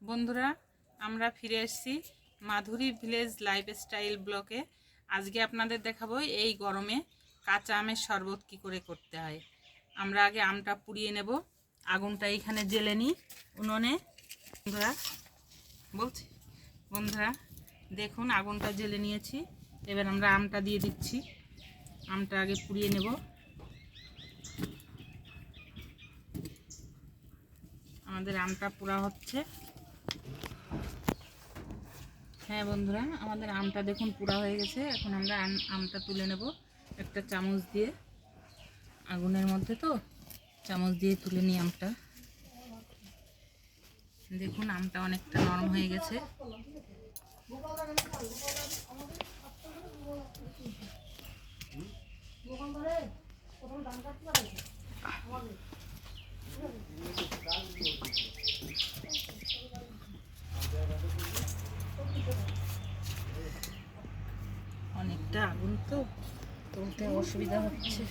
বন্ধুরা, আমরা ফিরে এসেছি মাধুরী ভিলেজ লাইফস্টাইল ব্লকে। আজকে আপনাদের দেখাবো এই গরমে কাঁচা আমের শরবত কী করে করতে হয়। আমরা আগে আমটা পুড়িয়ে নেব। আগুনটা এখানে জ্বেলে নিই উনুনে। বন্ধুরা দেখুন, আগুনটা জ্বেলে নিয়েছি। এবার আমরা আমটা দিয়ে দিচ্ছি। আমটা আগে পুড়িয়ে নেব। আমাদের আমটা পোড়া হচ্ছে। হ্যাঁ বন্ধুরা, আমাদের আমটা দেখুন পোড়া হয়ে গেছে। এখন আমরা আমটা তুলে নেব একটা চামচ দিয়ে। আগুনের মধ্যে তো চামচ দিয়ে তুলে নিই আমটা। দেখুন আমটা অনেকটা নরম হয়ে গেছে। অনেকটা আগুন তো তুলতে অসুবিধা হচ্ছে।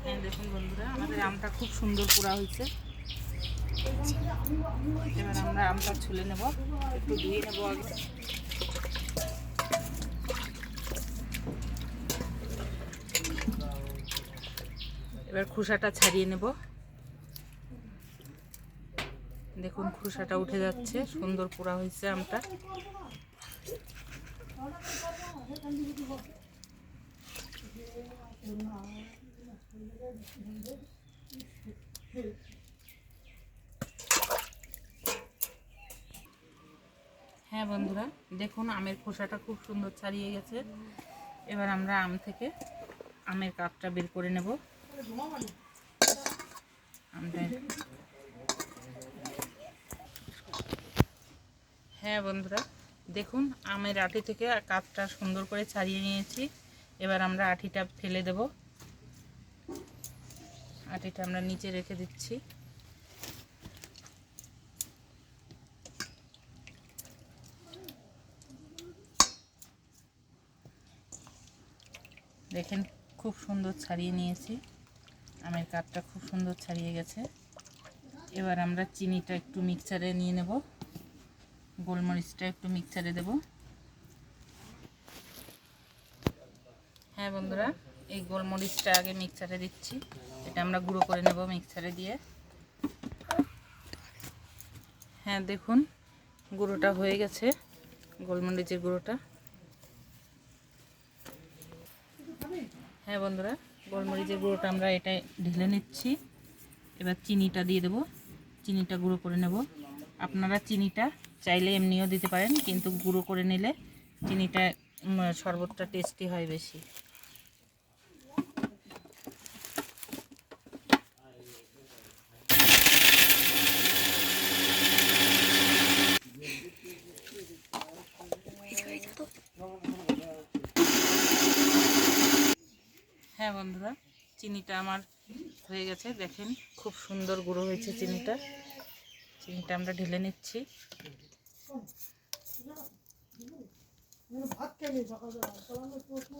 হ্যাঁ দেখুন বন্ধুরা, আমাদের আমটা খুব সুন্দর পোড়া হয়েছে। এবার আমরা আমটা ছুলে নেব, একটু ধুয়ে নেব আগে। এবার খোসাটা ছাড়িয়ে নেব। দেখুন খোসাটা উঠে যাচ্ছে, সুন্দর পোড়া হয়েছে আমটা। হ্যাঁ বন্ধুরা, দেখুন আমের খোসাটা খুব সুন্দর ছাড়িয়ে গেছে। এবার আমরা আম থেকে আমের কাপটা বের করে নেব। আমটা হ্যাঁ বন্ধুরা, দেখুন আমের আটি থেকে কাপটা সুন্দর করে ছাড়িয়ে নিয়েছি। এবার আমরা আটিটা ফেলে দেব। আটিটা আমরা নিচে রেখে দিচ্ছি। দেখেন খুব সুন্দর ছাড়িয়ে নিয়েছি। আমের কাপটা খুব সুন্দর ছাড়িয়ে গেছে। এবার আমরা চিনিটা একটু মিক্সারে নিয়ে নেব, গোলমরিচটা একটু মিক্সারে দেব। হ্যাঁ বন্ধুরা, এই গোলমরিচটা আগে মিক্সারে দিচ্ছি। এটা আমরা গুঁড়ো করে নেব মিক্সারে দিয়ে। হ্যাঁ দেখুন গুঁড়োটা হয়ে গেছে, গোলমরিচের গুঁড়োটা। হ্যাঁ বন্ধুরা, গোলমরিচের গুঁড়োটা আমরা এটা ঢেলে নিচ্ছি। এবার চিনিটা দিয়ে দেবো, চিনিটা গুঁড়ো করে নেব। আপনারা চিনিটা চাইলে এমনিও দিতে পারেন, কিন্তু গুঁড়ো করে নিলে চিনিটা শরবতটা টেস্টি হয় বেশি। হ্যাঁ বন্ধুরা, চিনিটা আমার হয়ে গেছে। দেখেন খুব সুন্দর গুঁড়ো হয়েছে চিনিটা। চিনিটা আমরা ঢেলে নিচ্ছি।